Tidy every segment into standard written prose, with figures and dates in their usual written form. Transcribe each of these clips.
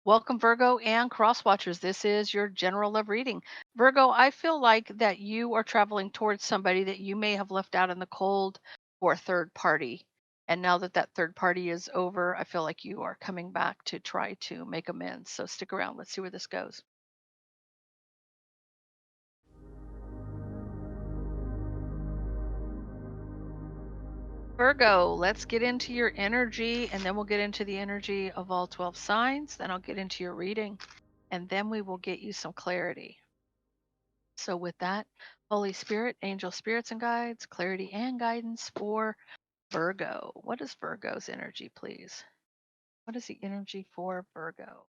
Welcome, Virgo and Cross Watchers. This is your general love reading. Virgo, I feel like that you are traveling towards somebody that you may have left out in the cold for a third party. And now that that third party is over, I feel like you are coming back to try to make amends. So stick around. Let's see where this goes. Virgo, let's get into your energy and then we'll get into the energy of all 12 signs. Then I'll get into your reading and then we will get you some clarity. So, with that, Holy Spirit, angel spirits and guides, clarity and guidance for Virgo. What is Virgo's energy, please? What is the energy for Virgo?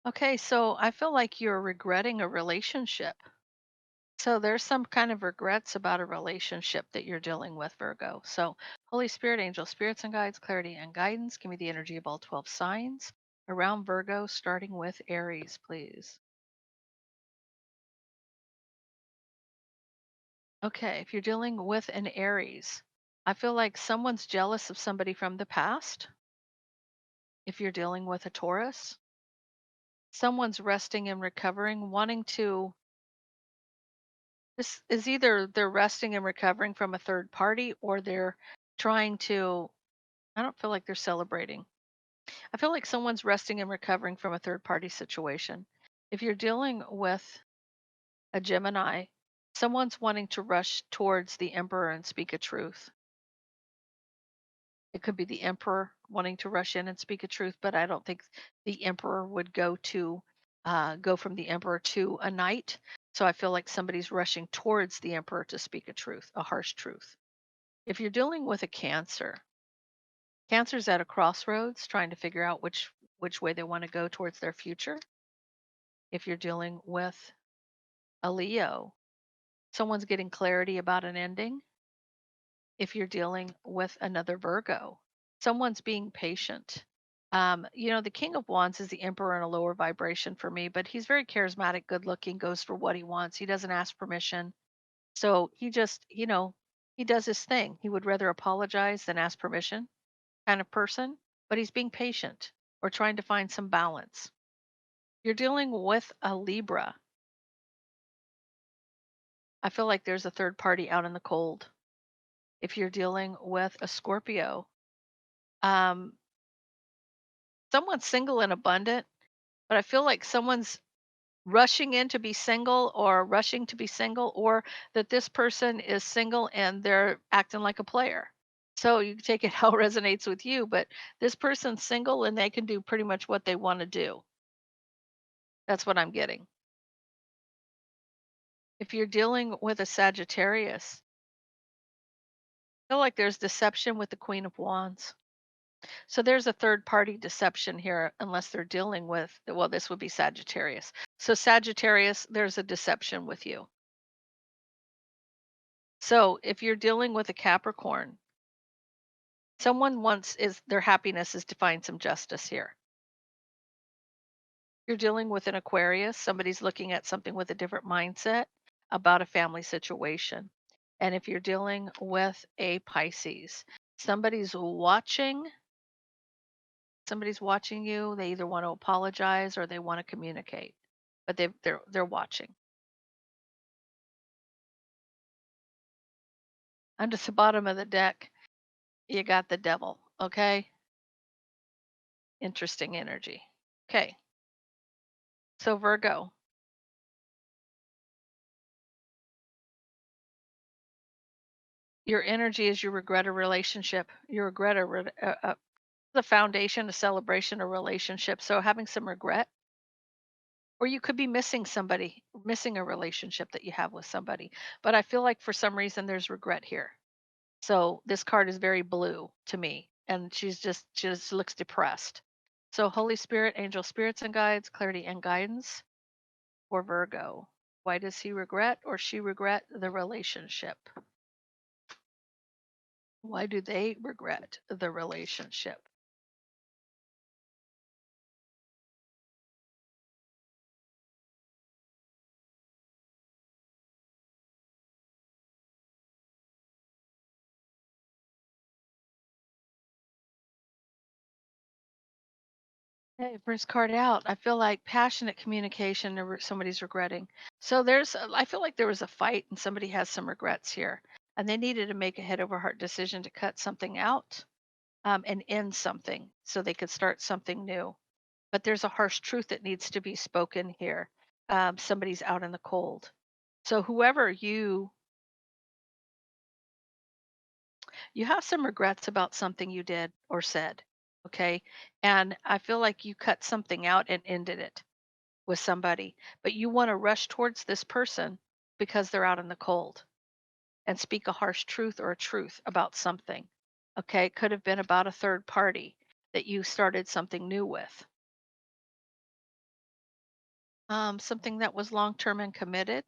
Okay, so I feel like you're regretting a relationship. So, there's some kind of regrets about a relationship that you're dealing with, Virgo. So, Holy Spirit, angel spirits and guides, clarity and guidance. Give me the energy of all 12 signs around Virgo, starting with Aries, please. Okay, if you're dealing with an Aries, I feel like someone's jealous of somebody from the past. If you're dealing with a Taurus, someone's resting and recovering, wanting to. This is either they're resting and recovering from a third party or they're trying to. I don't feel like they're celebrating. I feel like someone's resting and recovering from a third party situation. If you're dealing with a Gemini, someone's wanting to rush towards the Emperor and speak a truth. It could be the emperor wanting to rush in and speak a truth, but I don't think the emperor would go from the emperor to a knight. So I feel like somebody's rushing towards the emperor to speak a truth, a harsh truth. If you're dealing with a cancer's at a crossroads trying to figure out which way they want to go towards their future. If you're dealing with a Leo, someone's getting clarity about an ending. If you're dealing with another Virgo, someone's being patient. The King of Wands is the Emperor in a lower vibration for me, but he's very charismatic, good looking, goes for what he wants. He doesn't ask permission. So he just, he does his thing. He would rather apologize than ask permission kind of person, but he's being patient or trying to find some balance. You're dealing with a Libra. I feel like there's a third party out in the cold. If you're dealing with a Scorpio, um, someone's single and abundant, but I feel like someone's rushing in to be single or rushing to be single, or that this person is single and they're acting like a player. So you can take it how it resonates with you, but this person's single and they can do pretty much what they want to do. That's what I'm getting. If you're dealing with a Sagittarius, I feel like there's deception with the Queen of Wands. So there's a third party deception here, unless they're dealing with, well, this would be Sagittarius. So, Sagittarius, there's a deception with you. So, if you're dealing with a Capricorn, someone wants is their happiness is to find some justice here. You're dealing with an Aquarius, somebody's looking at something with a different mindset about a family situation. And if you're dealing with a Pisces, somebody's watching, somebody's watching you, they either want to apologize or they want to communicate, but they're watching. Under the bottom of the deck, you got the devil, okay? Interesting energy. Okay. So Virgo, your energy is you regret a relationship. You regret the foundation, a celebration, a relationship. So having some regret, or you could be missing somebody, missing a relationship that you have with somebody. But I feel like for some reason there's regret here. So this card is very blue to me, and she just looks depressed. So Holy Spirit, angel spirits and guides, clarity and guidance for Virgo. Why does he regret or she regret the relationship? Why do they regret the relationship? Hey, first card out. I feel like passionate communication or somebody's regretting. So I feel like there was a fight and somebody has some regrets here. And they needed to make a head over heart decision to cut something out and end something so they could start something new. But there's a harsh truth that needs to be spoken here. Somebody's out in the cold. So whoever you have some regrets about something you did or said, okay? And I feel like you cut something out and ended it with somebody, but you want to rush towards this person because they're out in the cold and speak a harsh truth or a truth about something. Okay, it could have been about a third party that you started something new with. Something that was long term and committed,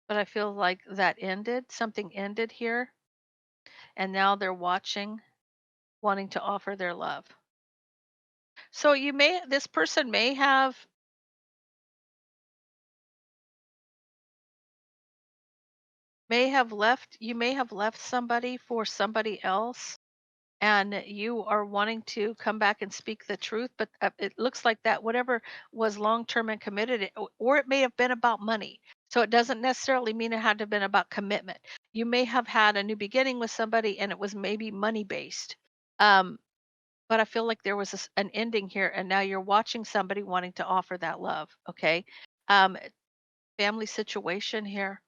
but I feel like that ended, something ended here, and now they're watching, wanting to offer their love. So this person you may have left somebody for somebody else and you are wanting to come back and speak the truth, but it looks like that whatever was long term and committed, or it may have been about money. So it doesn't necessarily mean it had to have been about commitment. You may have had a new beginning with somebody and it was maybe money based. Um, but I feel like there was an ending here, and now you're watching somebody wanting to offer that love. Okay. Um, family situation here.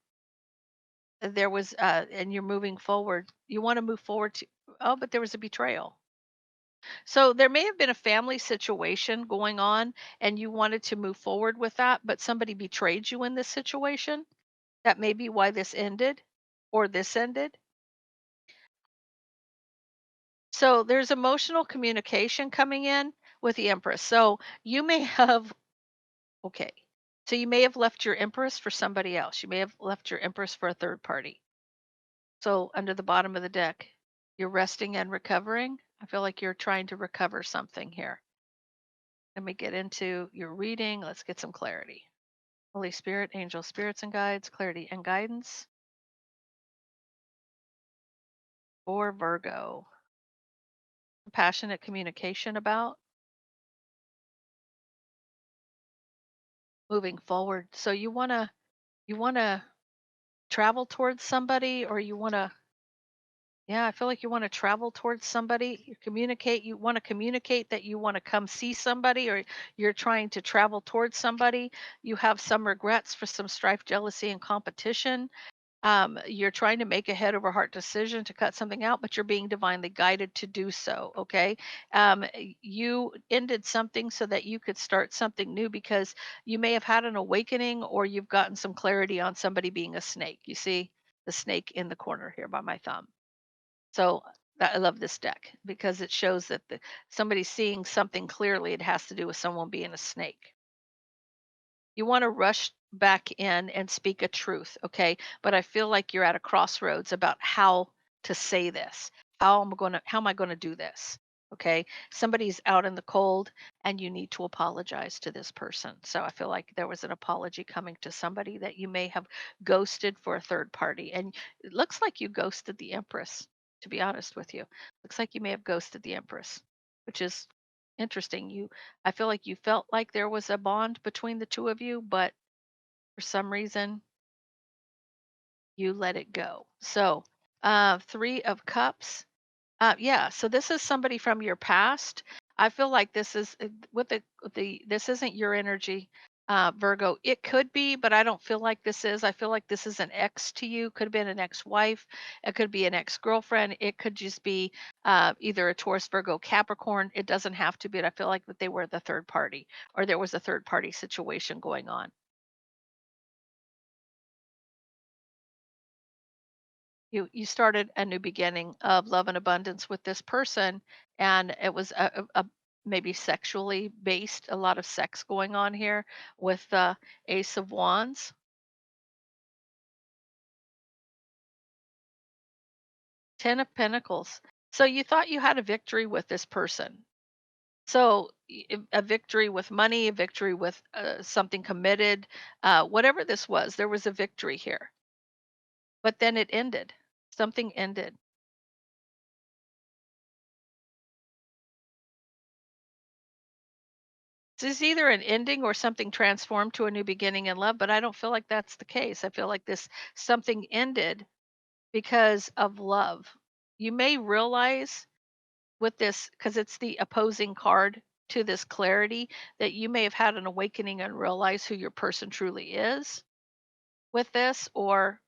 There was, and you're moving forward. You want to move forward to, oh, but there was a betrayal. So there may have been a family situation going on and you wanted to move forward with that, but somebody betrayed you in this situation. That may be why this ended or this ended. So there's emotional communication coming in with the Empress. So you may have, okay. So you may have left your Empress for somebody else. You may have left your Empress for a third party. So under the bottom of the deck, you're resting and recovering. I feel like you're trying to recover something here. Let me get into your reading. Let's get some clarity. Holy Spirit, angel spirits and guides, clarity and guidance for Virgo. Passionate communication about moving forward. So you want to travel towards somebody or you want to yeah, I feel like you want to travel towards somebody. You want to communicate that you want to come see somebody or you're trying to travel towards somebody. You have some regrets for some strife, jealousy and competition. You're trying to make a head over heart decision to cut something out, but you're being divinely guided to do so. Okay. You ended something so that you could start something new because you may have had an awakening or you've gotten some clarity on somebody being a snake. You see the snake in the corner here by my thumb. So I love this deck because it shows that somebody's seeing something clearly. It has to do with someone being a snake. You want to rush back in and speak a truth, okay? But I feel like you're at a crossroads about how to say this. How am I going to do this? Okay? Somebody's out in the cold and you need to apologize to this person. So I feel like there was an apology coming to somebody that you may have ghosted for a third party. And it looks like you ghosted the Empress, to be honest with you. Looks like you may have ghosted the Empress, which is interesting. I feel like you felt like there was a bond between the two of you, but for some reason you let it go. So, 3 of cups. Yeah, so this is somebody from your past. I feel like this is with the this isn't your energy, Virgo. It could be, but I don't feel like this is. I feel like this is an ex to you. Could have been an ex-wife. It could be an ex-girlfriend. It could just be either a Taurus, Virgo, Capricorn. It doesn't have to be. But I feel like that they were the third party, or there was a third party situation going on. You started a new beginning of love and abundance with this person, and it was maybe sexually based, a lot of sex going on here with the Ace of Wands. 10 of Pentacles. So you thought you had a victory with this person. So a victory with money, a victory with something committed, whatever this was, there was a victory here. But then it ended. Something ended. It's either an ending or something transformed to a new beginning in love, but I don't feel like that's the case. I feel like this something ended because of love. You may realize with this, because it's the opposing card to this clarity, that you may have had an awakening and realize who your person truly is with this, or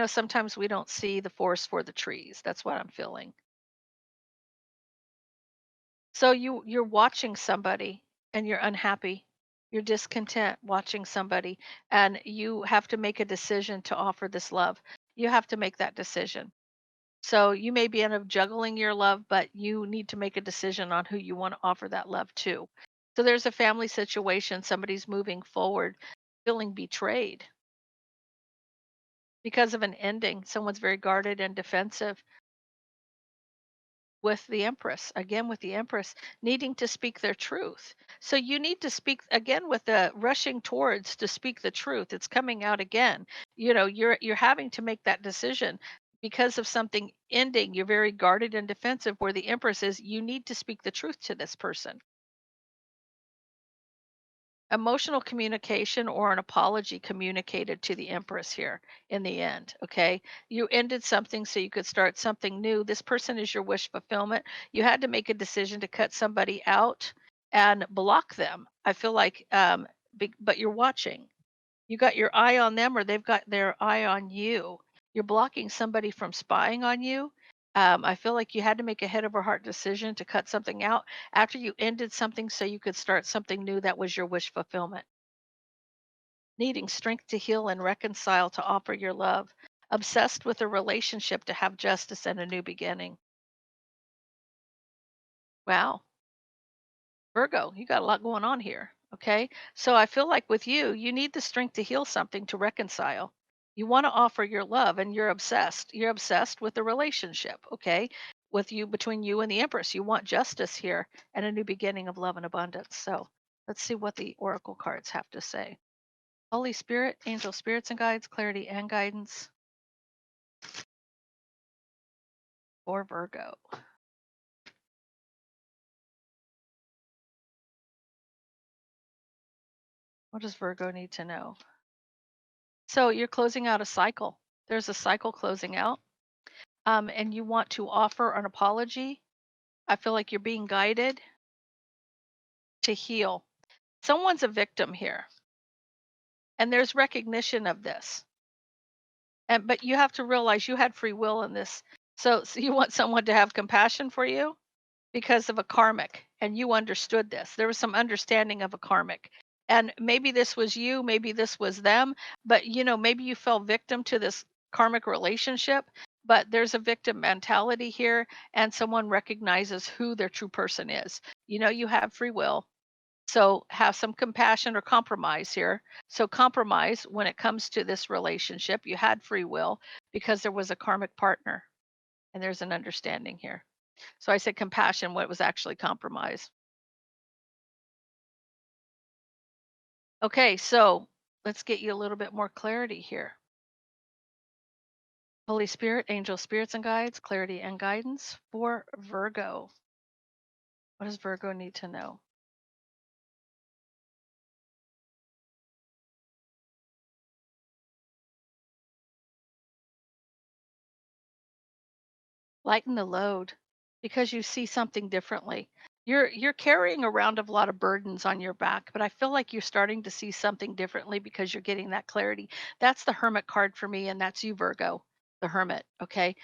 sometimes we don't see the forest for the trees. That's what I'm feeling. So you're watching somebody and you're unhappy. You're discontent watching somebody, and you have to make a decision to offer this love. You have to make that decision. So you may be end up juggling your love, but you need to make a decision on who you want to offer that love to. So there's a family situation, somebody's moving forward, feeling betrayed because of an ending. Someone's very guarded and defensive with the Empress, again with the Empress, needing to speak their truth. So you need to speak again with the rushing towards to speak the truth. It's coming out again. You're having to make that decision because of something ending. You're very guarded and defensive, where the Empress is, you need to speak the truth to this person. Emotional communication or an apology communicated to the Empress here in the end. Okay, you ended something so you could start something new. This person is your wish fulfillment. You had to make a decision to cut somebody out and block them. I feel like but you're watching. You got your eye on them, or they've got their eye on you. You're blocking somebody from spying on you. I feel like you had to make a head over heart decision to cut something out after you ended something so you could start something new. That was your wish fulfillment. Needing strength to heal and reconcile, to offer your love. Obsessed with a relationship to have justice and a new beginning. Wow. Virgo, you got a lot going on here. Okay. So I feel like with you, you need the strength to heal something, to reconcile. You want to offer your love, and you're obsessed. You're obsessed with the relationship. Okay. With you, between you and the Empress. You want justice here and a new beginning of love and abundance. So let's see what the Oracle cards have to say. Holy Spirit, angel spirits and guides, clarity and guidance for Virgo. What does Virgo need to know? So you're closing out a cycle. There's a cycle closing out, and you want to offer an apology. I feel like you're being guided to heal. Someone's a victim here, and there's recognition of this. And but you have to realize you had free will in this. So you want someone to have compassion for you because of a karmic, and you understood this. There was some understanding of a karmic. And maybe this was you, maybe this was them, but maybe you fell victim to this karmic relationship, but there's a victim mentality here, and someone recognizes who their true person is. You have free will. So have some compassion or compromise here. So compromise when it comes to this relationship. You had free will because there was a karmic partner, and there's an understanding here. So I said compassion, what was actually compromise. Okay, so let's get you a little bit more clarity here. Holy Spirit, angel spirits and guides, clarity and guidance for Virgo. What does Virgo need to know? Lighten the load because you see something differently. You're carrying around a lot of burdens on your back, but I feel like you're starting to see something differently because you're getting that clarity. That's the Hermit card for me, and that's you, Virgo, the Hermit. Okay,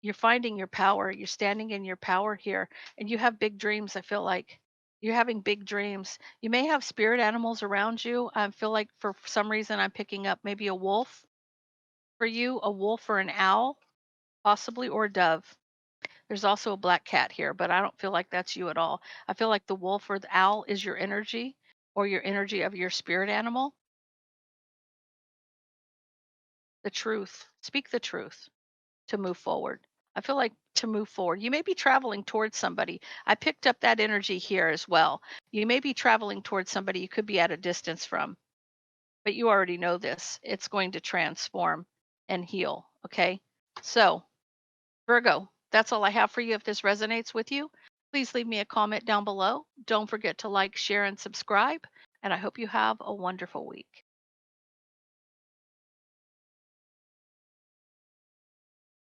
you're finding your power. You're standing in your power here, and you have big dreams. I feel like you're having big dreams. You may have spirit animals around you. I feel like for some reason I'm picking up maybe a wolf for you, a wolf or an owl, possibly, or a dove. There's also a black cat here, but I don't feel like that's you at all. I feel like the wolf or the owl is your energy, or your energy of your spirit animal. The truth. Speak the truth to move forward. I feel like to move forward. You may be traveling towards somebody. I picked up that energy here as well. You may be traveling towards somebody you could be at a distance from, but you already know this. It's going to transform and heal. Okay. So, Virgo, that's all I have for you. If this resonates with you, Please leave me a comment down below. Don't forget to like, share, and subscribe. And I hope you have a wonderful week.